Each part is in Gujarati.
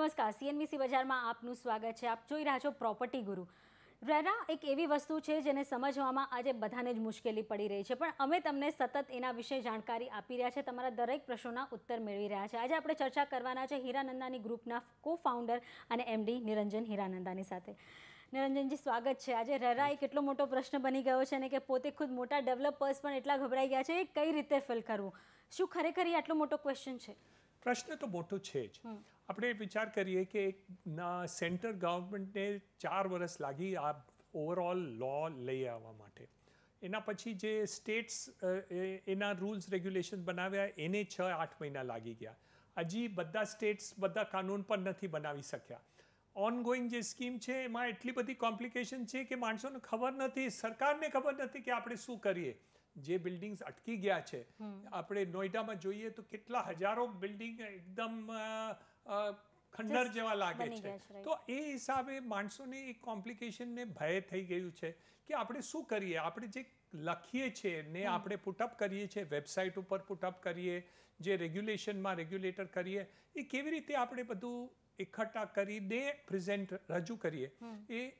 નમસ્કાર, સીએનબીસી બજારમાં આપનું સ્વાગત છે. આપ જોઈ રહ્યા છો પ્રોપર્ટી ગુરુ. રેરા એક એવી વસ્તુ છે જેને સમજવામાં આજે બધાને જ મુશ્કેલી પડી રહી છે, પણ અમે તમને સતત એના વિશે જાણકારી આપી રહ્યા છે, તમારા દરેક પ્રશ્નોના ઉત્તર મેળવી રહ્યા છે. આજે આપણે ચર્ચા કરવાના છે હીરાનંદાની ગ્રુપના કો ફાઉન્ડર અને એમડી નિરંજન હીરાનંદાની સાથે. નિરંજનજી, સ્વાગત છે. આજે રેરા એક એટલો મોટો પ્રશ્ન બની ગયો છે ને કે પોતે ખુદ મોટા ડેવલપર્સ પણ એટલા ગભરાઈ ગયા છે કે કઈ રીતે ફિલ કરવું. શું ખરેખર એ આટલો મોટો ક્વેશ્ચન છે? પ્રશ્ન તો મોટો છે જ. આપણે વિચાર કરીએ કે સેન્ટ્રલ ગવર્મેન્ટને 4 વર્ષ લાગી આ ઓવરઓલ લો લઈ આવવા માટે. એના પછી જે સ્ટેટ્સ એના રૂલ્સ રેગ્યુલેશન બનાવ્યા એને 6-8 મહિના લાગી ગયા. હજી બધા સ્ટેટ્સ બધા કાનૂન પણ નથી બનાવી શક્યા. ઓનગોઈંગ જે સ્કીમ છે એમાં એટલી બધી કોમ્પ્લિકેશન છે કે માણસોને ખબર નથી, સરકારને ખબર નથી કે આપણે શું કરીએ. જે બિલ્ડિંગ્સ અટકી ગયા છે, આપણે નોઈડામાં જોઈએ તો કેટલા હજારો બિલ્ડિંગ એકદમ ખંડર જેવા લાગે છે. તો એ હિસાબે માણસોને એક કોમ્પ્લિકેશનને ભય થઈ ગયું છે કે આપણે શું કરીએ. આપણે જે લખીએ છીએ ને આપણે પુટઅપ કરીએ છીએ, વેબસાઇટ ઉપર પુટઅપ કરીએ, જે રેગ્યુલેશનમાં રેગ્યુલેટર કરીએ, એ કેવી રીતે આપણે બધું એકઠા કરીને પ્રેઝન્ટ રજૂ કરીએ,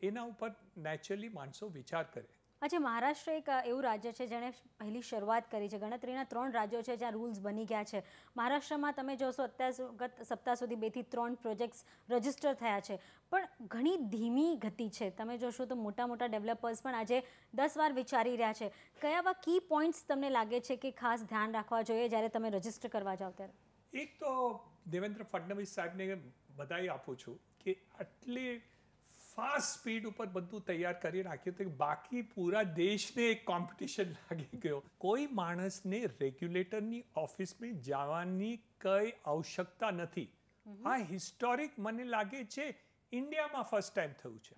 એના ઉપર નેચરલી માણસો વિચાર કરે. આજે મહારાષ્ટ્ર એક એવું રાજ્ય છે જેણે પહેલી શરૂઆત કરી છે. ગણતરીના 3 રાજ્યો છે જ્યાં રૂલ્સ બની ગયા છે. મહારાષ્ટ્રમાં તમે જોશો અત્યાર ગત સપ્તાહ સુધી 2 થી 3 પ્રોજેક્ટ્સ રજીસ્ટર થયા છે, પણ ઘણી ધીમી ગતિ છે. તમે જોશો તો મોટા મોટા ડેવલપર્સ પણ આજે 10 વાર વિચારી રહ્યા છે. કયા એવા કી પોઈન્ટ્સ તમને લાગે છે કે ખાસ ધ્યાન રાખવા જોઈએ જ્યારે તમે રજીસ્ટર કરવા જાઓ ત્યારે? એક તો દેવેન્દ્ર ફડણવીસ સાહેબને બધાઈ આપું છું કે આટલી ફાસ્ટ સ્પીડ ઉપર બધું તૈયાર કરી નાખ્યું તો બાકી પૂરા દેશને એક કોમ્પિટિશન લાગી ગયો. કોઈ માણસને રેગ્યુલેટરની ઓફિસમાં જવાની કઈ આવશ્યકતા નથી. આ હિસ્ટોરિક મને લાગે છે ઇન્ડિયામાં ફર્સ્ટ ટાઈમ થયું છે.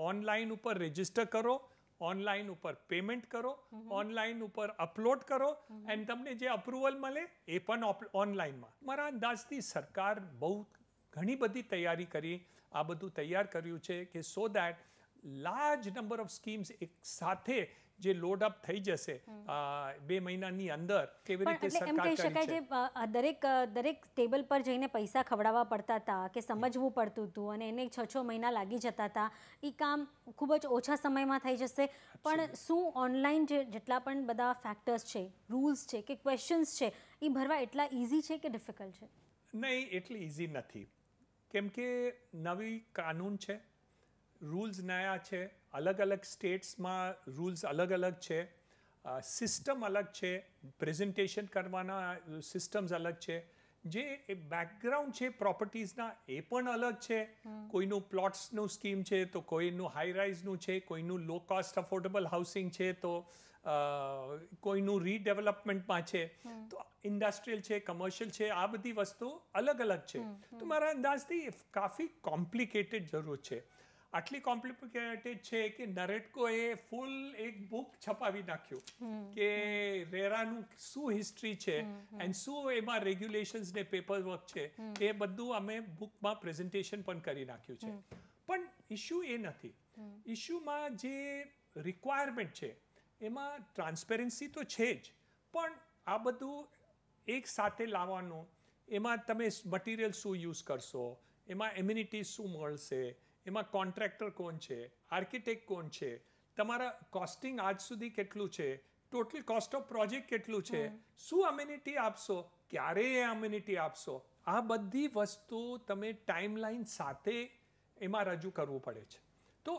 ઓનલાઈન ઉપર રજીસ્ટર કરો, ઓનલાઈન ઉપર પેમેન્ટ કરો, ઓનલાઈન ઉપર અપલોડ કરો અને તમને જે અપ્રુવલ મળે એ પણ ઓનલાઈનમાં. મારા અંદાજથી સરકાર બહુ ઘણી બધી તૈયારી કરી, આ બધું તૈયાર કર્યું છે કે so that large number of schemes એક સાથે જે લોડ અપ થઈ જશે 2 મહિનાની અંદર. કેવી રીતે સરકાર કરી છે? દરેક ટેબલ પર જઈને પૈસા ખવડાવવા પડતા હતા કે સમજવું પડતું હતું અને એને 6-6 મહિના લાગી જતા હતા. એ કામ ખૂબ જ ઓછા સમયમાં થઈ જશે. પણ શું ઓનલાઈન જેટલા પણ બધા ફેક્ટર્સ છે, રૂલ્સ છે કે ક્વેશ્ચન્સ છે, એ ભરવા એટલા ઇઝી છે કે ડિફિકલ્ટ છે? નહીં, એટલી ઇઝી નથી. કેમ કે નવી કાનૂન છે, રૂલ્સ નયા છે, અલગ અલગ સ્ટેટ્સમાં રૂલ્સ અલગ અલગ છે, સિસ્ટમ અલગ છે, પ્રેઝન્ટેશન કરવાના સિસ્ટમ્સ અલગ છે, જે બેકગ્રાઉન્ડ છે પ્રોપર્ટીઝના એ પણ અલગ છે. કોઈનું પ્લોટ્સનું સ્કીમ છે તો કોઈનું હાઈ રાઇઝનું છે, કોઈનું લો કોસ્ટ અફોર્ડેબલ હાઉસિંગ છે તો કોઈનું રીડેવલપમેન્ટમાં છે, તો ઇન્ડસ્ટ્રીયલ છે, કમર્શિયલ છે, આ બધી વસ્તુ અલગ અલગ છે. તો મારા અંદાજથી કાફી કોમ્પ્લિકેટેડ જરૂર છે. આટલી કોમ્પ્લિકેટેડ છે કે નરેટકોએ ફૂલ એક બુક છપાવી નાખ્યું કે રેરાનું શું હિસ્ટ્રી છે એન્ડ શું એમાં રેગ્યુલેશન્સ ને પેપર વર્ક છે, એ બધું અમે બુકમાં પ્રેઝન્ટેશન પણ કરી નાખ્યું છે. પણ ઇશ્યુ એ નથી. ઇશ્યુમાં જે રિક્વાયરમેન્ટ છે એમાં ટ્રાન્સપેરન્સી તો છે જ, પણ આ બધું એક સાથે લાવવાનું, એમાં તમે મટીરિયલ શું યુઝ કરશો, એમાં એમ્યુનિટીઝ શું મળશે, એમાં કોન્ટ્રાક્ટર કોણ છે, આર્કિટેક્ટ કોણ છે, તમારા કોસ્ટિંગ આજ સુધી કેટલું છે, ટોટલ કોસ્ટ ઓફ પ્રોજેક્ટ કેટલું છે, શું એમ્યુનિટી આપશો, ક્યારે એ એમ્યુનિટી આપશો, આ બધી વસ્તુ તમે ટાઈમલાઈન સાથે એમાં રજૂ કરવું પડે છે. તો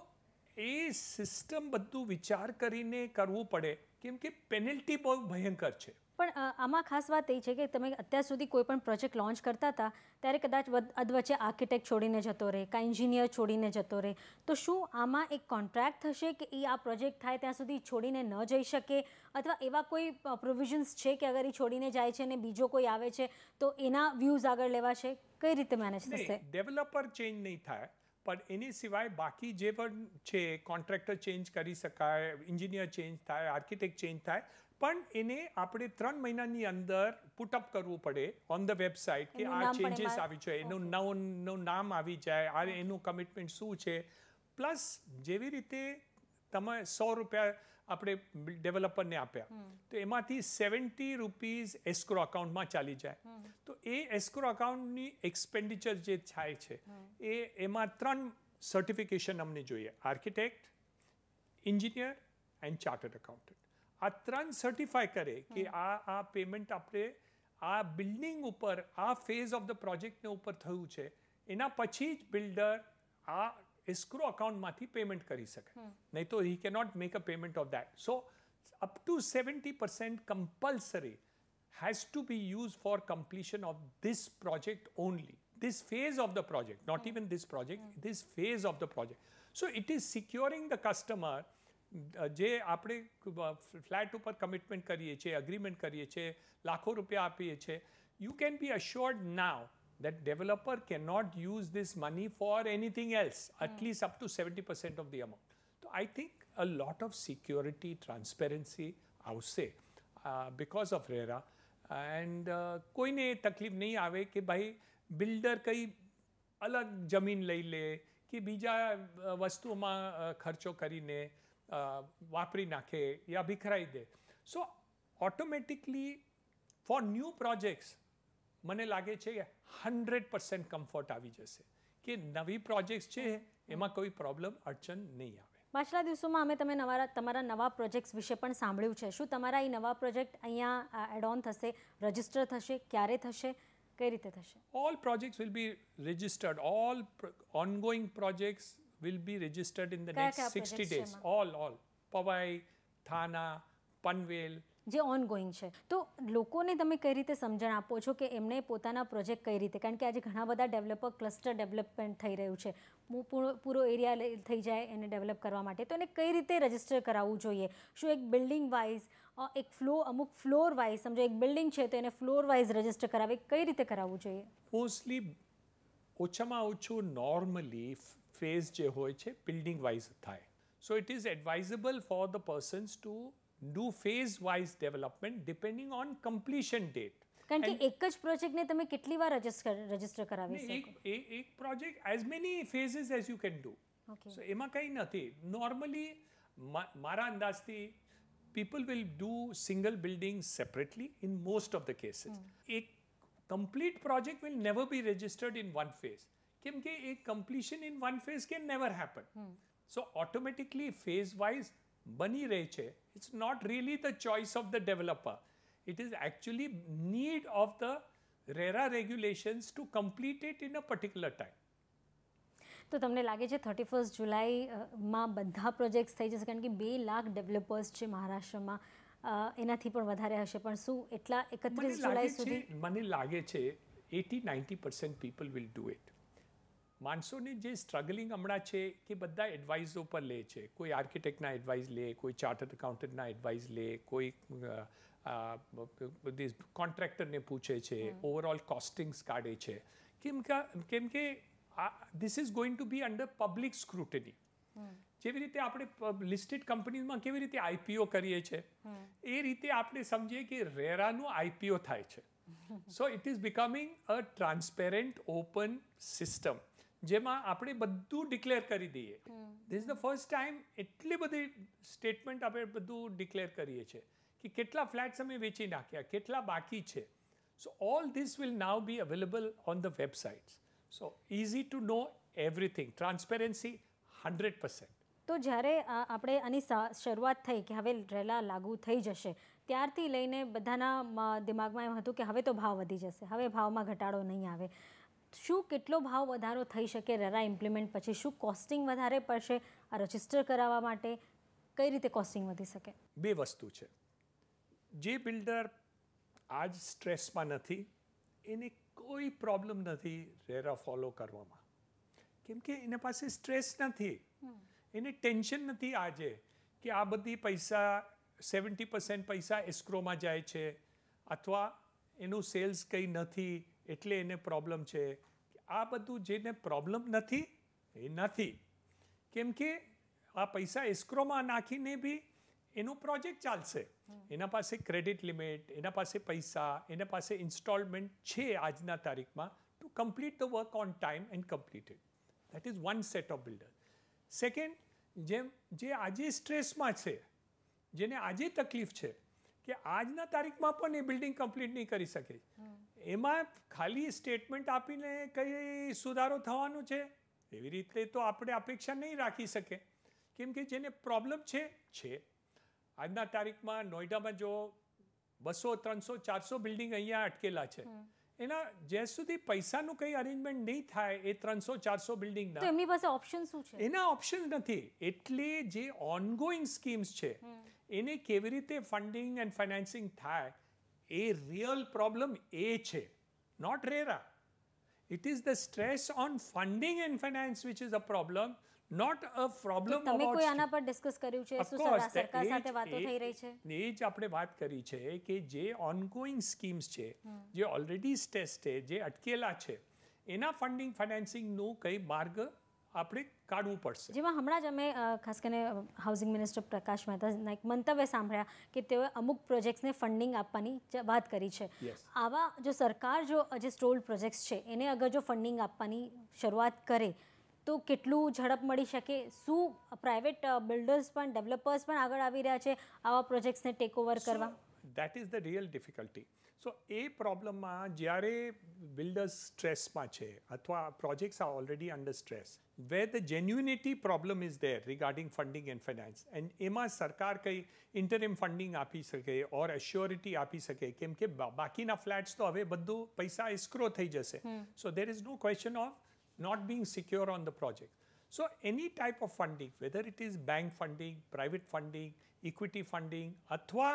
એ સિસ્ટમ બધું વિચાર કરીને કરવું પડે, કેમ કે પેનલ્ટી બહુ ભયંકર છે. પણ આમાં ખાસ વાત એ છે કે તમે અત્યાર સુધી કોઈ પણ પ્રોજેક્ટ લોન્ચ કરતા હતા ત્યારે કદાચ અધવચ્ચે આર્કિટેક્ટ છોડીને જતો રહે, કાં એન્જિનિયર છોડીને જતો રહે, તો શું આમાં એક કોન્ટ્રાક્ટ થશે કે એ આ પ્રોજેક્ટ થાય ત્યાં સુધી છોડીને ન જઈ શકે, અથવા એવા કોઈ પ્રોવિઝન્સ છે કે અગર એ છોડીને જાય છે અને બીજો કોઈ આવે છે તો એના વ્યૂઝ આગળ લેવાશે? કઈ રીતે મેનેજ થશે? ડેવલપર ચેન્જ નહીં થાય, પણ એની સિવાય બાકી જે પણ છે કોન્ટ્રાક્ટર ચેન્જ કરી શકાય, એન્જિનિયર ચેન્જ થાય, આર્કિટેક્ટ ચેન્જ થાય, પણ એને આપણે 3 મહિનાની અંદર પુટઅપ કરવું પડે ઓન ધ વેબસાઇટ કે આ ચેન્જીસ આવી છે, એનું નવું નામ આવી જાય, આ એનું કમિટમેન્ટ શું છે. પ્લસ જેવી રીતે તમે ₹100 આપણે ડેવલપરને આપ્યા તો એમાંથી 70 રૂપીઝ એસ્ક્રો અકાઉન્ટમાં ચાલી જાય તો એ એસ્ક્રો અકાઉન્ટની એક્સપેન્ડિચર જે થાય છે એમાં 3 સર્ટિફિકેશન અમને જોઈએ: architect, engineer and chartered accountant. આ 3 સર્ટિફાય કરે કે આ પેમેન્ટ આપણે આ બિલ્ડિંગ ઉપર આ ફેઝ ઓફ ધ પ્રોજેક્ટને ઉપર થયું છે, એના પછી જ બિલ્ડર આ escrow અકાઉન્ટમાંથી પેમેન્ટ કરી શકે. નહીં તો he cannot make a payment of that. So up to 70% compulsory has to be used for completion of this project only. This phase of the project, not even this project, this phase of the project. So it is securing the customer. જે આપણે ફ્લેટ ઉપર કમિટમેન્ટ કરીએ છીએ, એગ્રીમેન્ટ કરીએ છીએ, લાખો રૂપિયા આપીએ છીએ, you can be assured now that developer cannot use this money for anything else, at least up to 70% of the amount. So I think a lot of security, transparency આવશે because of RERA. And કોઈને તકલીફ નહીં આવે કે ભાઈ બિલ્ડર કંઈ અલગ જમીન લઈ લે કે બીજા વસ્તુઓમાં ખર્ચો કરીને વાપરી નાખે યા વિખરાઈ દે. સો ઓટોમેટિકલી ફોર ન્યૂ પ્રોજેક્ટ્સ મને લાગે છે કે 100% કમ્ફર્ટ આવી જશે કે નવી પ્રોજેક્ટ્સ છે એમાં કોઈ પ્રોબ્લેમ અડચણ નહીં આવે. પાછલા દિવસોમાં અમે તમે તમારા નવા પ્રોજેક્ટ્સ વિશે પણ સાંભળ્યું છે. શું તમારા એ નવા પ્રોજેક્ટ અહીંયા એડ ઓન થશે, રજિસ્ટર થશે, ક્યારે થશે, કઈ રીતે થશે? All projects will be registered. All ongoing projects will be registered in the next 60 days. All. Powai, thana, Panvel, જે ઓનગોઈંગ છે. તો લોકોને તમે કઈ રીતે સમજણ આપો છો કે એમને પોતાના પ્રોજેક્ટ કઈ રીતે, કારણ કે આજે ઘણા બધા ડેવલપર ક્લસ્ટર ડેવલપમેન્ટ થઈ રહ્યું છે, પૂરો એરિયા થઈ જાય એને ડેવલપ કરવા માટે, તો એને કઈ રીતે રજિસ્ટર કરાવવું જોઈએ? શું એક બિલ્ડિંગ વાઇઝ અમુક ફ્લોર વાઇઝ, સમજો એક બિલ્ડિંગ છે તો એને ફ્લોર વાઇઝ રજિસ્ટર કરાવે, કઈ રીતે કરાવવું જોઈએ? મોસ્ટલી ઓછામાં ઓછું નોર્મલી ફેઝ જે હોય છે બિલ્ડિંગ વાઇઝ થાય. So it is advisable for the persons to do phase wise development depending on completion date. કારણ કે એક જ પ્રોજેક્ટને તમે કેટલી વાર રજિસ્ટર કરાવી શકો? એક project as many phases as you can do. So એમાં કંઈ નથી. નોર્મલી મારા અંદાજથી people will do single buildings separately in most of the cases. એક complete project will never be registered in one phase. કેમ કે એક completion in one phase can never happen. So automatically phase wise બની રહે છે. It's not really the choice of the developer. It is actually need of the RERA regulations to complete it in a particular time. તો તમને લાગે છે 31 જુલાઈમાં બધા પ્રોજેક્ટ્સ થઈ જશે? કારણ કે 2 લાખ ડેવલપર્સ છે મહારાષ્ટ્રમાં, એનાથી પણ વધારે હશે, પણ શું એટલા 31 જુલાઈ સુધી? મને લાગે છે 80-90% people will do it. માણસોને જે સ્ટ્રગલિંગ હમણાં છે કે બધા એડવાઇઝ ઉપર લે છે. કોઈ આર્કિટેક્ટના એડવાઇઝ લે, કોઈ ચાર્ટર્ડ એકાઉન્ટન્ટના એડવાઇઝ લે, કોઈ બધી કોન્ટ્રાક્ટરને પૂછે છે, ઓવરઓલ કોસ્ટિંગ્સ કાઢે છે. કેમ કે this is going to be under public scrutiny. જેવી રીતે આપણે લિસ્ટેડ કંપનીઝમાં કેવી રીતે આઈપીઓ કરીએ છીએ એ રીતે આપણે સમજીએ કે રેરાનું આઈપીઓ થાય છે. સો it is becoming a transparent open system જેમાં આપણે બધું ડિક્લેર કરી દઈએ. This is the first time એટલી બધી સ્ટેટમેન્ટ આપણે બધું ડિક્લેર કરીએ છીએ કે કેટલા ફ્લેટ્સ અમે વેચી નાખ્યા, કેટલા બાકી છે. So all this will now be available on the websites. So easy to know everything. Transparency 100%. તો જ્યારે આપણે આની શરૂઆત થઈ કે હવે રેરા લાગુ થઈ જશે, ત્યારથી લઈને બધાના દિમાગમાં એમ હતું કે હવે તો ભાવ વધી જશે, હવે ભાવમાં ઘટાડો નહીં આવે. શું કેટલો ભાવ વધારો થઈ શકે રેરા ઇમ્પ્લિમેન્ટ પછી? શું કોસ્ટિંગ વધારે પડશે આ રજિસ્ટર કરાવવા માટે? કઈ રીતે કોસ્ટિંગ વધી શકે? 2 વસ્તુ છે. જે બિલ્ડર આજ સ્ટ્રેસમાં નથી એને કોઈ પ્રોબ્લેમ નથી રેરા ફોલો કરવામાં, કેમ કે એના પાસે સ્ટ્રેસ નથી, એને ટેન્શન નથી આજે કે આ બધી પૈસા 70% પૈસા એસ્ક્રોમાં જાય છે અથવા એનું સેલ્સ કંઈ નથી એટલે એને પ્રોબ્લેમ છે. આ બધું જેને પ્રોબ્લેમ નથી એ નથી, કેમ કે આ પૈસા એસ્ક્રોમાં નાખીને બી એનો પ્રોજેક્ટ ચાલશે. એના પાસે ક્રેડિટ લિમિટ, એના પાસે પૈસા, એના પાસે ઇન્સ્ટોલમેન્ટ છે આજના તારીખમાં to complete the work on time and complete it. That is one set of builder. Second, જે આજે સ્ટ્રેસમાં છે જેને આજે તકલીફ છે કે આજના તારીખમાં પણ એ બિલ્ડિંગ કમ્પ્લીટ નહીં કરી શકે, એમાં ખાલી સ્ટેટમેન્ટ આપીને કઈ સુધારો થવાનો છે એવી રીતે તો આપણે અપેક્ષા નહીં રાખી શકે. કેમ કે જેને પ્રોબ્લેમ છે આજના તારીખમાં નોઈડામાં જો 200, 300, 400 બિલ્ડિંગ અહીંયા અટકેલા છે, એના જ્યાં સુધી પૈસાનું કંઈ અરેન્જમેન્ટ નહીં થાય એ 300, 400 બિલ્ડિંગના, તો એમની પાસે ઓપ્શન શું છે? એના ઓપ્શન નથી. એટલે જે ઓનગોઈંગ સ્કીમ્સ છે એને કેવી રીતે ફંડિંગ એન્ડ ફાઇનાન્સિંગ થાય એ રિયલ પ્રોબ્લેમ એ છે, not RERA. It is the stress on funding and finance which is a problem, not a problem તમે about... કોઈ આના પર ડિસ્કસ કર્યું છે? શું સરકાર સાથે વાતો થઈ રહી છે? એ જ આપણે વાત કરી છે કે જે ઓનગોઈંગ સ્કીમ્સ છે, જે ઓલરેડી સ્ટ્રેસ છે, જે અટકેલા છે, એના ફંડિંગ ફાઇનાન્સિંગનું કઈ માર્ગ આપણે કાઢવું પડશે. જેમાં હમણાં જ અમે ખાસ કરીને હાઉસિંગ મિનિસ્ટર પ્રકાશ મહેતાના એક મંતવ્ય સાંભળ્યા કે તેઓએ અમુક પ્રોજેક્ટ્સને ફંડિંગ આપવાની વાત કરી છે. આવા જો સરકાર જે સ્ટોલ્ડ પ્રોજેક્ટ્સ છે એને અગર જો ફંડિંગ આપવાની શરૂઆત કરે તો કેટલું ઝડપ મળી શકે? શું પ્રાઇવેટ બિલ્ડર્સ પણ, ડેવલપર્સ પણ આગળ આવી રહ્યા છે આવા પ્રોજેક્ટ્સને ટેક ઓવર કરવા? That is the real difficulty. So એ પ્રોબ્લમમાં જ્યારે બિલ્ડર્સ સ્ટ્રેસમાં છે અથવા projects are already under stress, where the genuinity problem is there regarding funding and finance, and એમાં સરકાર કઈ ઇન્ટરિમ ફંડિંગ આપી શકે ઓર એશ્યોરિટી આપી શકે, કેમ કે બાકીના ફ્લેટ્સ તો હવે બધું પૈસા એસ્ક્રો થઈ જશે. સો there is no question of not being secure on the project. So any type of funding, whether it is bank funding, private funding, equity funding, અથવા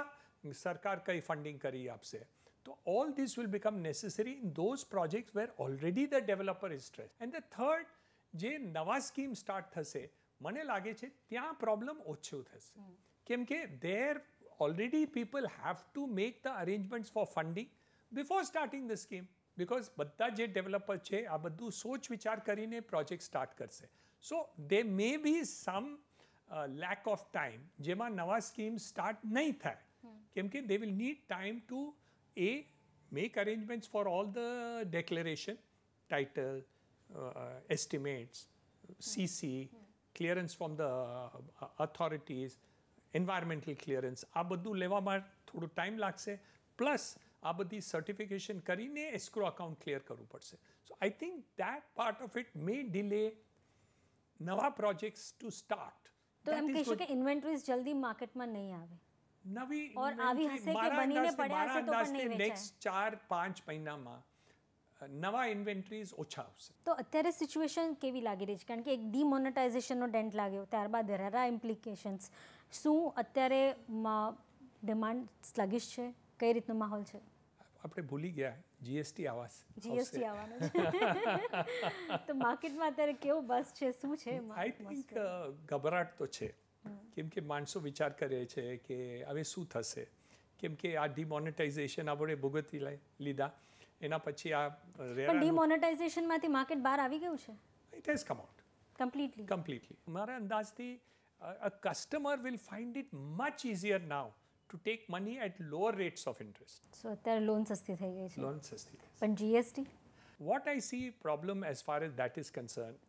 સરકાર કઈ ફંડિંગ કરી આપશે, so all this will become necessary in those projects where already the developer is stressed. And the third, જે નવા સ્કીમ સ્ટાર્ટ થશે, મને લાગે છે ત્યાં પ્રોબ્લેમ ઓછું થશે. કેમ કે there already people have to make the arrangements for funding before starting the scheme, because બધા જે ડેવલપર છે આ બધું સોચ વિચાર કરીને પ્રોજેક્ટ સ્ટાર્ટ કરશે. So there may be some lack of time જેમાં નવા સ્કીમ સ્ટાર્ટ નહીં થાય, કેમ કે they will need time to make arrangements for all the declaration, title, estimates, CC, clearance from the authorities, environmental clearance. આ બધું લેવામાં થોડું ટાઈમ લાગશે, પ્લસ આ બધી સર્ટિફિકેશન કરીને એસ્ક્રો અકાઉન્ટ ક્લિયર કરવું પડશે. So I think that part of it may delay નવા પ્રોજેક્ટ્સ ટુ સ્ટાર્ટ. તો એમ કહી શકે ઇન્વેન્ટરીઝ જલ્દી માર્કેટમાં નહીં આવે? નવી ઓર આવી હશે કે બનીને પડ્યા હશે તો પણ નહીં વેચાય. નેક્સ્ટ 4-5 મહિનામાં નવા ઇન્વેન્ટરીઝ ઓછા આવશે. તો અત્યારે સિચ્યુએશન કેવી લાગી રહી છે? કારણ કે એક ડિમોનેટાઇઝેશનનો ડેન્ટ લાગ્યો, ત્યારબાદ રેરા ઇમ્પ્લિકેશન્સ. શું અત્યારે ડિમાન્ડ સ્લગિશ છે? કઈ રીતનો માહોલ છે? આપણે ભૂલી ગયા જીએસટી આવવાનો છે તો માર્કેટમાં અત્યારે કેવું બસ છે, શું છે? આઈ થિંક ગભરાટ તો છે, કેમ કે માણસો વિચાર કરે છે કે હવે શું થશે, કેમ કે આ ડિમોનેટાઇઝેશન આપણે ભોગવી લીધા, એના પછી આ પણ ડિમોનેટાઇઝેશનમાંથી માર્કેટ બહાર આવી ગયું છે. It has come out completely. મારા અંદાજથી a customer will find it much easier now to take money at lower rates of interest. So અત્યારે લોન સસ્તી થઈ ગઈ છે. લોન સસ્તી. પણ GST? What I see problem as far as that is concerned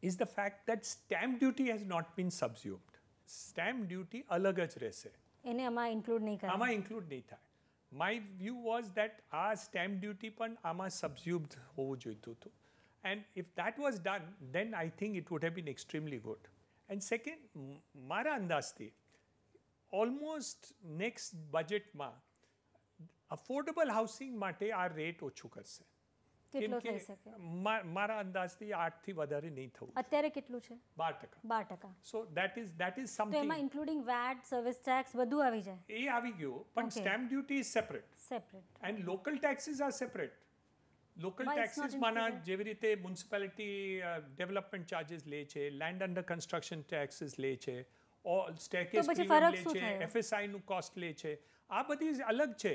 is the fact that stamp duty has not been subsumed. Stamp duty અલગ જ રહેશે. એને આમાં ઇન્ક્લુડ નહીં કરે? આમાં ઇન્ક્લુડ નહીં થાય. My view was that આ stamp duty પણ આમાં subsumed હોવું જોઈતું હતું. And if that was done, then I think it would have been extremely good. And second, મારા અંદાજથી ઓલમોસ્ટ નેક્સ્ટ બજેટમાં અફોર્ડેબલ હાઉસિંગ માટે આ રેટ ઓછું કરશે. કેટલો થઈ શકે? મારા અંદાજથી 8 થી વધારે નહીં થવું. અત્યારે કેટલું છે? 12%. 12%. સો that is તો something. એમાં ઇન્ક્લુડિંગ વેટ, સર્વિસ ટેક્સ બધું આવી જાય? એ આવી ગયું, પણ stamp duty is separate and local taxes are separate. Local taxes માના જેવી રીતે મ્યુનિસિપાલિટી ડેવલપમેન્ટ ચાર્જીસ લે છે, લેન્ડ અંડર કન્સ્ટ્રક્શન ટેક્સીસ લે છે, સ્ટેરકેસ પ્રીમિયમ લે છે, FSI નું કોસ્ટ લે છે, આ બધી અલગ છે.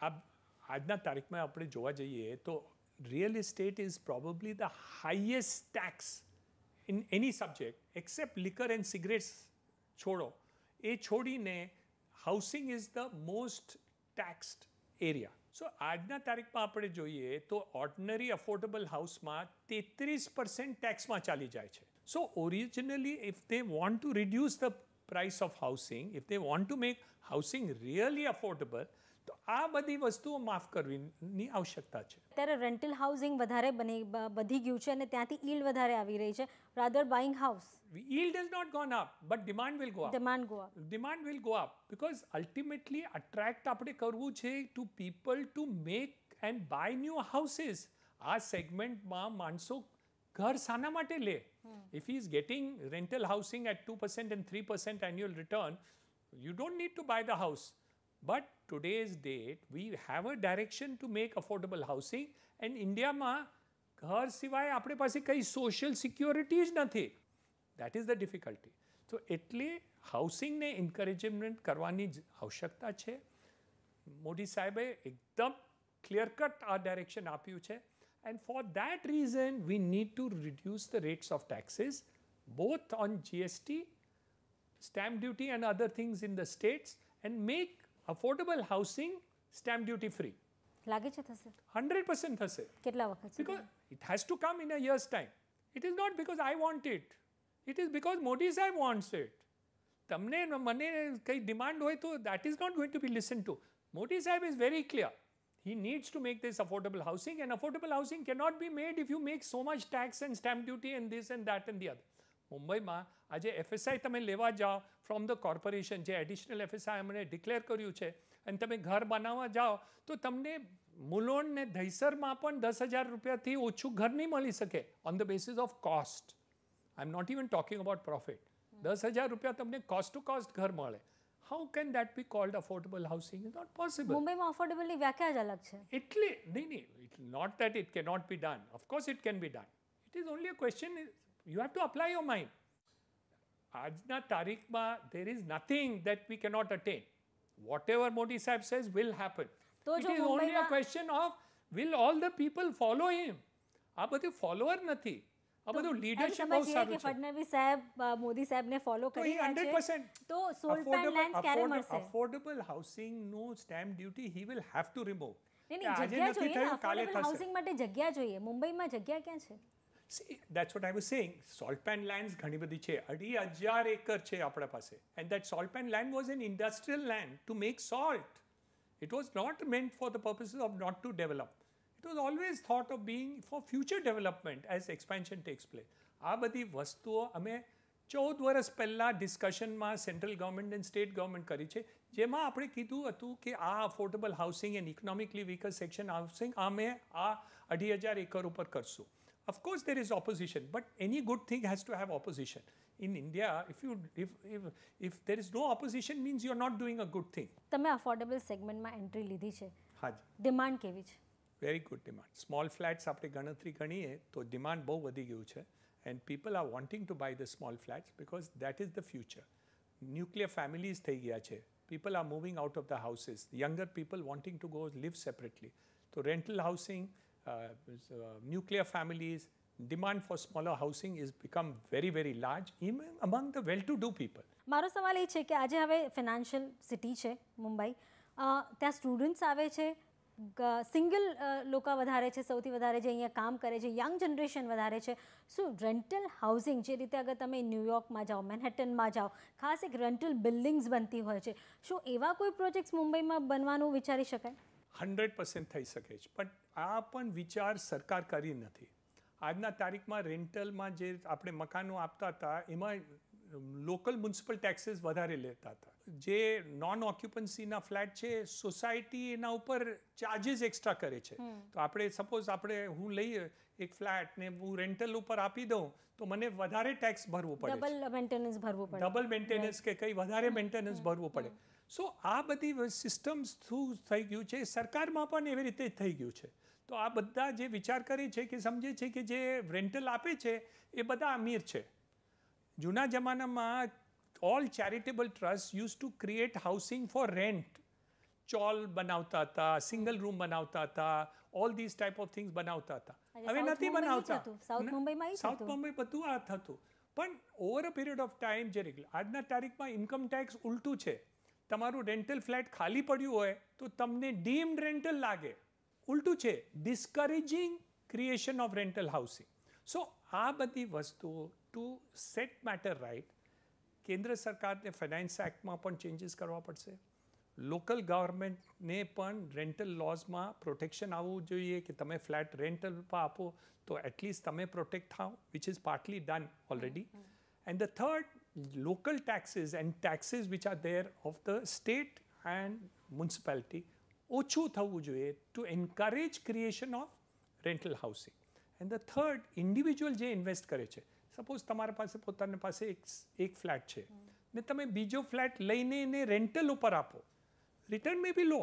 આજના તારીખમાં આપણે જોવા જઈએ તો real estate is probably the highest tax in any subject except liquor and cigarettes છોડો, એ છોડીને housing is the most taxed area. So આજના તારીખમાં આપણે જોઈએ તો ordinary affordable હાઉસમાં 33% ટેક્સમાં ચાલી જાય છે. So originally if they want to reduce the price of housing, if they want to make housing really affordable, તો આ બધી વસ્તુઓ માફ કરવીની આવશ્યકતા છે. અત્યારે રેન્ટલ હાઉસિંગ વધારે વધી ગયું છે અને ત્યાંથી ઈલ્ડ વધારે આવી રહી છે rather buying house. Yield has not gone up, but demand will go up. Demand will go up because ultimately attract આપણે કરવું છે to people to make and buy new houses. આ સેગમેન્ટમાં માણસો ઘર શાના માટે લે? If he is getting rental housing at 2% and 3% annual return, you don't need to buy the house. But today's date, we have a direction to make affordable housing, and ઇન્ડિયામાં ઘર સિવાય આપણે પાસે કઈ સોશિયલ સિક્યોરિટી જ નથી. That is the difficulty. So એટલે હાઉસિંગને એન્કરેજમેન્ટ કરવાની જ આવશ્યકતા છે. મોદી સાહેબે એકદમ ક્લિયર કટ આ ડાયરેક્શન આપ્યું છે. And for that reason, we need to reduce the rates of taxes, both on GST, stamp duty and other things in the states, and make affordable housing stamp duty free. લાગે છે થશે? 100% થશે. કેટલા વખત? Because it has to come in a year's time. It is not because I want it. It is because Modi Sahib wants it. તમને મને કઈ ડિમાન્ડ હોય તો that is not going to be listened to. Modi Sahib is very clear. He needs to make this affordable housing, and affordable housing cannot be made if you make so much tax and stamp duty and this and that and the other. મુંબઈમાં આજે FSI તમે લેવા જાઓ ફ્રોમ ધ કોર્પોરેશન, જે એડિશનલ FSI અમને ડિક્લેર કર્યું છે, અને તમે ઘર બનાવવા જાઓ તો તમને મુલોન ને દહીસરમાં પણ 10,000 રૂપિયાથી ઓછું ઘર નહીં મળી શકે on the basis of cost. I am not even talking about profit. 10,000 રૂપિયા તમને કોસ્ટ ટુ કોસ્ટ ઘર મળે. How can that be called affordable housing? It's not possible. મુંબઈમાં અફોર્ડેબલની વ્યાખ્યા જ અલગ છે. એટલે નહીં, not that it cannot be done. Of course it can be done. It is only a question, you have to apply your mind. આજના તારીખમાં there is nothing that we cannot attain. Whatever Modi Sahib says will happen. It is only a question of will all the people follow him. આ બધું follower નથી. આ બધું લીડરશિપ બહુ સારું છે. ફડણવીસ સાહેબ મોદી સાહેબને ફોલો કરી રહ્યા છે 100%. તો સોલપેન લેન્ડ ક્યારે મળશે? અફોર્ડેબલ હાઉસિંગ નો stamp duty he will have to remove. નહીં, જગ્યા જોઈએ. અફોર્ડેબલ હાઉસિંગ માટે જગ્યા જોઈએ. મુંબઈમાં જગ્યા ક્યાં છે? See, that's what I was saying. Salt pan lands ઘણી બધી છે. 2,500 એકર છે આપણા પાસે. And that salt pan land was an industrial land to make salt. It was not meant for the purposes of not to develop. It was always thought of being for future development as expansion takes place. આ બધી વસ્તુઓ અમે 14 વર્ષ પહેલાં ડિસ્કશનમાં central government and state government કરી છે, જેમાં આપણે કીધું હતું કે આ affordable housing and economically weaker section housing અમે આ 2,500 એકર ઉપર કરશું. Of course there is opposition, but any good thing has to have opposition. In India, if there is no opposition, means you are not doing a good thing. તમે અફોર્ડેબલ સેગમેન્ટમાં એન્ટ્રી લીધી છે. હાજી. ડિમાન્ડ કેવી છે? Very good demand. Small flats આપણે ગણતરી ગણીએ તો ડિમાન્ડ બહુ વધી ગયું છે, and people are wanting to buy the small flats because that is the future. Nuclear families થઈ ગયા છે. People are moving out of the houses. Younger people wanting to go live separately. તો rental housing, nuclear families, demand for smaller housing is become very, very large even among the well-to-do people. મારો સવાલ એ છે કે આજે હવે ફાઇનાન્શિયલ સિટી છે મુંબઈ, ત્યાં સ્ટુડન્ટ્સ આવે છે, સિંગલ લોકો વધારે છે, સૌથી વધારે જે અહીંયા કામ કરે છે, યંગ જનરેશન વધારે છે. શું રેન્ટલ હાઉસિંગ જે રીતે અગર તમે ન્યુયોર્કમાં જાઓ, મેનહેટનમાં જાઓ, ખાસ એક રેન્ટલ બિલ્ડિંગ્સ બનતી હોય છે, શું એવા કોઈ પ્રોજેક્ટ્સ મુંબઈમાં બનવાનું વિચારી શકાય? 100% થઈ શકે છે, પણ આ પણ વિચાર સરકાર કરી નથી. આજના તારીખમાં રેન્ટલમાં જે આપણે મકાનો આપતા હતા એમાં લોકલ મ્યુનિસિપલ ટેક્સીસ વધારે લેતા હતા. જે નોન ઓક્યુપન્સીના ફ્લેટ છે સોસાયટી એના ઉપર ચાર્જીસ એક્સ્ટ્રા કરે છે. તો આપણે સપોઝ આપણે હું લઈએ એક ફ્લેટ ને હું રેન્ટલ ઉપર આપી દઉં તો મને વધારે ટેક્સ ભરવું પડે, ડબલ મેન્ટેનન્સ ભરવું પડે, ડબલ મેન્ટેનન્સ કે કંઈ વધારે મેન્ટેનન્સ ભરવું પડે. સો આ બધી સિસ્ટમ્સ થ્રુ થઈ ગયું છે. સરકારમાં પણ એવી રીતે થઈ ગયું છે. તો આ બધા જે વિચાર કરે છે કે સમજે છે કે જે રેન્ટલ આપે છે એ બધા અમીર છે. જૂના જમાનામાં all charitable trust use to create housing for rent. Chawl બનાવતા હતા, સિંગલ રૂમ બનાવતા હતા, all this type of things બનાવતા હતા. હવે નથી બનાવતા. સાઉથ મુંબઈ બધું આ થતું. પણ over a period of time જે આજના તારીખમાં ઇન્કમ ટેક્સ ઉલટું છે. તમારું રેન્ટલ ફ્લેટ ખાલી પડ્યું હોય તો તમને ડીમ્ડ રેન્ટલ લાગે. ઉલટું છે, ડિસ્કરેજિંગ ક્રિએશન ઓફ રેન્ટલ હાઉસિંગ. સો આ બધી વસ્તુઓ ટુ સેટ મેટર રાઇટ કેન્દ્ર સરકારને ફાઇનાન્સ એક્ટમાં પણ ચેન્જીસ કરવા પડશે. લોકલ ગવર્મેન્ટને પણ રેન્ટલ લોઝમાં પ્રોટેક્શન આવવું જોઈએ કે તમે ફ્લેટ રેન્ટલ પર આપો તો એટલીસ્ટ તમે પ્રોટેક્ટ થાઓ, which is partly done already. And the third, local taxes and taxes which are there of the state and municipality ઓછું થવું જોઈએ to encourage creation of rental housing. And the third, individual જે ઇન્વેસ્ટ કરે છે, સપોઝ તમારા પાસે એક ફ્લેટ છે ને તમે બીજો ફ્લેટ લઈને એને રેન્ટલ ઉપર આપો, રિટર્ન મે બી લો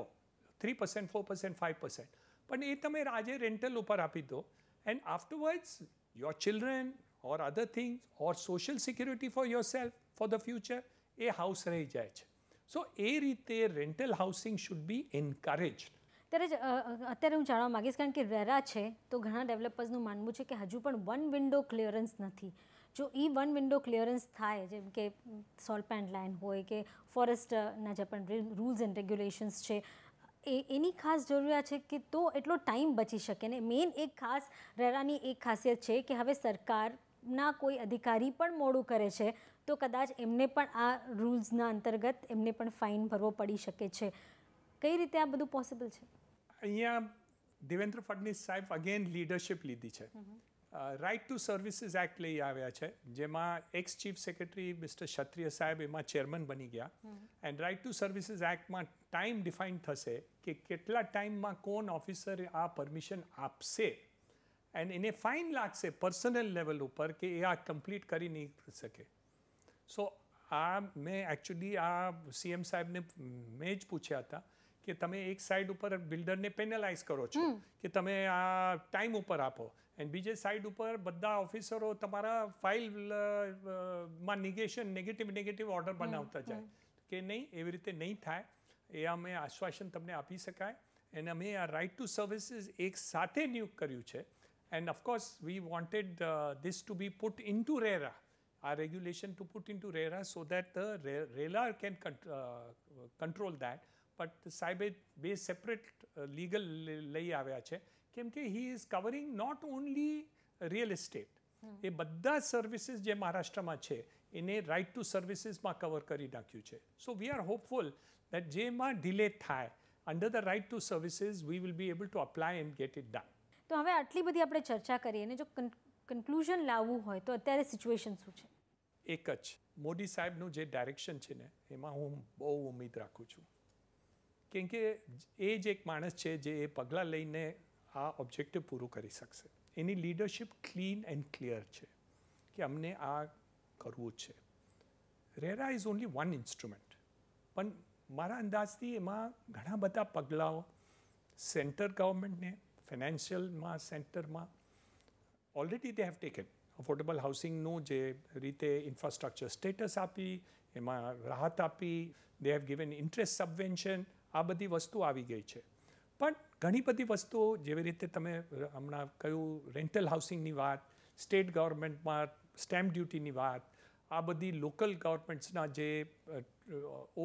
3%, 4%, 5%, પણ એ તમે આજે રેન્ટલ ઉપર આપી દો and આફ્ટરવર્ડ્સ your children or other things or social security for yourself for the future, A house રહી જાય છે. સો એ રીતે રેન્ટલ હાઉસિંગ શુડ બી એન્કરેજ્ડ. અત્યારે હું જાણવા માગીશ, કારણ કે રેરા છે તો ઘણા ડેવલપર્સનું માનવું છે કે હજુ પણ વન વિન્ડો ક્લિયરન્સ નથી. જો એ વન વિન્ડો ક્લિયરન્સ થાય, જેમ કે સોલ્ટ પેન્ટ લાઇન હોય કે ફોરેસ્ટના જે પણ રૂલ્સ એન્ડ રેગ્યુલેશન્સ છે, એની ખાસ જરૂરિયાત છે કે તો એટલો ટાઈમ બચી શકે. ને મેઇન એક ખાસ રેરાની એક ખાસિયત છે કે હવે સરકારના કોઈ અધિકારી પણ મોડું કરે છે તો કદાચ એમને પણ આ રૂલ્સના અંતર્ગત એમને પણ ફાઇન ભરવો પડી શકે છે. કઈ રીતે આ બધું પોસિબલ છે? અહીંયા દેવેન્દ્ર ફડણવીસ સાહેબ અગેન લીડરશિપ લીધી છે. રાઇટ ટુ સર્વિસીસ એક્ટ લઈ આવ્યા છે, જેમાં એક્સ ચીફ સેક્રેટરી મિસ્ટર ક્ષત્રિય સાહેબ એમાં ચેરમેન બની ગયા. એન્ડ રાઇટ ટુ સર્વિસીસ એક્ટમાં ટાઈમ ડિફાઇન થશે કે કેટલા ટાઈમમાં કોણ ઓફિસર આ પરમિશન આપશે એન્ડ એને ફાઇન લાગશે પર્સનલ લેવલ ઉપર કે એ આ કમ્પ્લીટ કરી નહીં શકે. સો આ મેં એકચ્યુઅલી આ સીએમ સાહેબને મેં જ પૂછ્યા હતા કે તમે એક સાઈડ ઉપર બિલ્ડરને પેનલાઇઝ કરો છો કે તમે આ ટાઈમ ઉપર આપો એન્ડ બીજે સાઈડ ઉપર બધા ઓફિસરો તમારા ફાઇલમાં નેગેટિવ ઓર્ડર બનાવતા જાય કે નહીં, એવી રીતે નહીં થાય. એ અમે આશ્વાસન તમને આપી શકાય. અને અમે આ રાઇટ ટુ સર્વિસીસ એક સાથે નિયુક્ત કર્યું છે. And of course we wanted this to be put into RERA, our regulation to put into RERA so that the RERA can control that. But સાહેબે બે સેપરેટ લીગલ લઈ આવ્યા છે કેમ કે he is covering not only real estate, એ બધા સર્વિસીસ જે મહારાષ્ટ્રમાં છે એને રાઇટ ટુ સર્વિસીસમાં કવર કરી નાખ્યું છે. So we are hopeful that જેમાં ડિલે થાય under the right to services we will be able to apply and get it done. તો હવે આટલી બધી આપણે ચર્ચા કરીએ અને જો કન્ક્લુઝન લાવવું હોય તો અત્યારે સિચ્યુએશન શું છે? એક જ, મોદી સાહેબનું જે ડાયરેક્શન છે ને એમાં હું બહુ ઉમ્મીદ રાખું છું, કેમ કે એ જ એક માણસ છે જે એ પગલાં લઈને આ ઓબ્જેક્ટિવ પૂરું કરી શકશે. એની લીડરશિપ ક્લીન એન્ડ ક્લિયર છે કે અમને આ કરવું જ છે. RERA is only one instrument, પણ મારા અંદાજથી એમાં ઘણા બધા પગલાઓ સેન્ટર ગવર્મેન્ટને ફાઇનાન્શિયલમાં સેન્ટરમાં already they have taken. Affordable હાઉસિંગનું જે રીતે ઇન્ફ્રાસ્ટ્રક્ચર સ્ટેટસ આપી, એમાં રાહત આપી, they have given interest subvention, આ બધી વસ્તુ આવી ગઈ છે. પણ ઘણી બધી વસ્તુઓ જેવી રીતે તમે હમણાં કહ્યું રેન્ટલ હાઉસિંગની વાત, સ્ટેટ ગવર્મેન્ટમાં સ્ટેમ્પ ડ્યુટીની વાત, આ બધી લોકલ ગવર્મેન્ટ્સના જે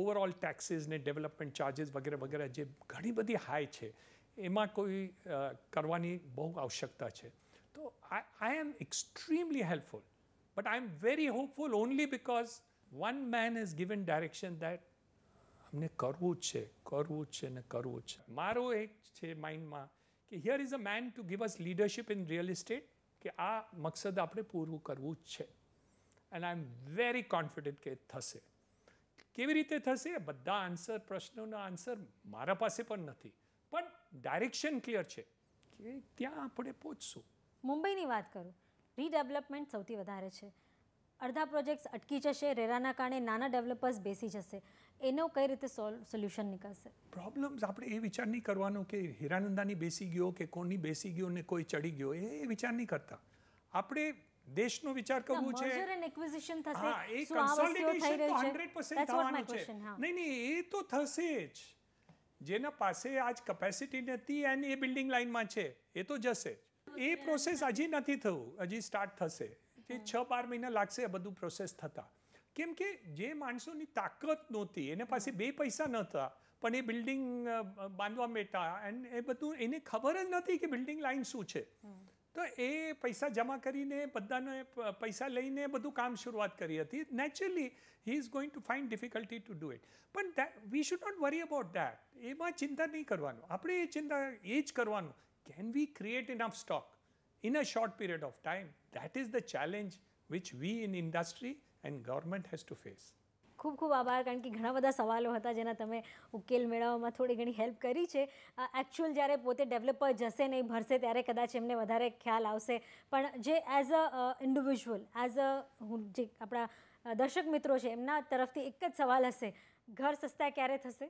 ઓવરઓલ ટેક્સીસ ને ડેવલપમેન્ટ ચાર્જીસ વગેરે વગેરે જે ઘણી બધી હાઈ છે, એમાં કોઈ કરવાની બહુ આવશ્યકતા છે. તો I am extremely helpful, but I am very hopeful only because one man has given direction that અમને કરવું જ છે ને કરવું જ છે. મારો એક છે માઇન્ડમાં કે here is a man to give us leadership in real estate, કે આ મકસદ આપણે પૂરું કરવું જ છે. and I am very confident કે થશે. કેવી રીતે થશે? બધા આન્સર, પ્રશ્નોના આન્સર મારા પાસે પણ નથી, પણ ડાયરેક્શન ક્લિયર છે કે ત્યાં આપણે પહોંચશું. મુંબઈની વાત કરું, રીડેવલપમેન્ટ સૌથી વધારે છે. અડધા પ્રોજેક્ટ્સ અટકી જશે, રેરાના કારણે નાના ડેવલપર્સ બેસી જશે. એનો કઈ રીતે સોલ્યુશન નીકળશે? પ્રોબ્લેમ્સ આપણે એ વિચાર નહીં કરવાનો કે હીરાનંદાની બેસી ગયો કે કોની બેસી ગયો ને કોઈ ચડી ગયો, એ વિચાર નહીં કરતા. આપણે દેશનો વિચાર કરવું છે. મર્જર એન્ડ એક્વિઝિશન થશે. હા, એ કન્સોલિડેશન તો 100% થવાનું છે. નહીં, એ તો થશે જ. જેના પાસે આજ કેપેસિટી નથી અને એ બિલ્ડિંગ લાઇનમાં છે, એ તો જશે. એ પ્રોસેસ હજી નથી થયું, હજી સ્ટાર્ટ થશે. જે 6-12 મહિના લાગશે આ બધું પ્રોસેસ થતા. કેમ કે જે માણસોની તાકાત નહોતી, એને પાસે 2 પૈસા નહોતા, પણ એ બિલ્ડિંગ બાંધવા બેઠા એન્ડ એ બધું એને ખબર જ નથી કે બિલ્ડિંગ લાઇન શું છે. તો એ પૈસા જમા કરીને બધાને પૈસા લઈને બધું કામ શરૂઆત કરી હતી. Naturally he is going to find difficulty to do it. પણ we should not worry about that. એમાં ચિંતા નહીં કરવાનું. આપણે એ જ કરવાનું. Can we create enough stock in a short period of time? That is the challenge which we in industry and government has to face. ખૂબ ખૂબ આભાર, કારણ કે ઘણા બધા સવાલો હતા જેના તમે ઉકેલ મેળવવામાં થોડી ઘણી હેલ્પ કરી છે. એકચ્યુઅલ જ્યારે પોતે ડેવલપર જશે નહીં, ભરશે, ત્યારે કદાચ એમને વધારે ખ્યાલ આવશે. પણ જે as a individual, as a જે આપણા દર્શક મિત્રો છે એમના તરફથી એક જ સવાલ હશે: ઘર સસ્તા ક્યારે થશે?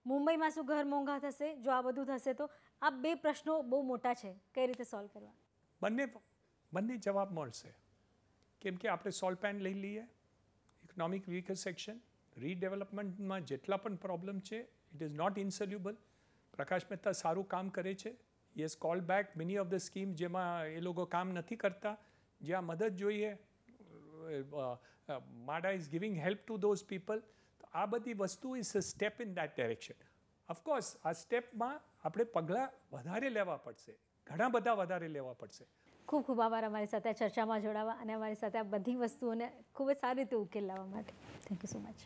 મુંબઈમાં શું ઘર મોંઘા થશે? જો આ બધું થશે તો આ બે પ્રશ્નો બહુ મોટા છે, કઈ રીતે સોલ્વ કરવા? બંને જવાબ મળશે. કેમ કે આપણે સોલ પેન લઈ લઈએ, ઇકોનોમિક વીકર સેક્શન, રીડેવલપમેન્ટમાં જેટલા પણ પ્રોબ્લેમ છે, ઇટ ઇઝ નોટ ઇન્સોલ્યુબલ. પ્રકાશ મહેતા સારું કામ કરે છે. Yes call back many of the scheme જેમાં એ લોકો કામ નથી કરતા, જ્યાં મદદ જોઈએ, Maada is giving help to those people. તો આ બધી વસ્તુ is a step in that direction. Of course આ સ્ટેપમાં આપણે પગલાં વધારે લેવા પડશે, ઘણા બધા વધારે લેવા પડશે. ખૂબ ખૂબ આભાર અમારી સાથે ચર્ચામાં જોડાવા અને અમારી સાથે આ બધી વસ્તુઓને ખૂબ જ સારી રીતે ઉકેલ લાવવા માટે. Thank you so much.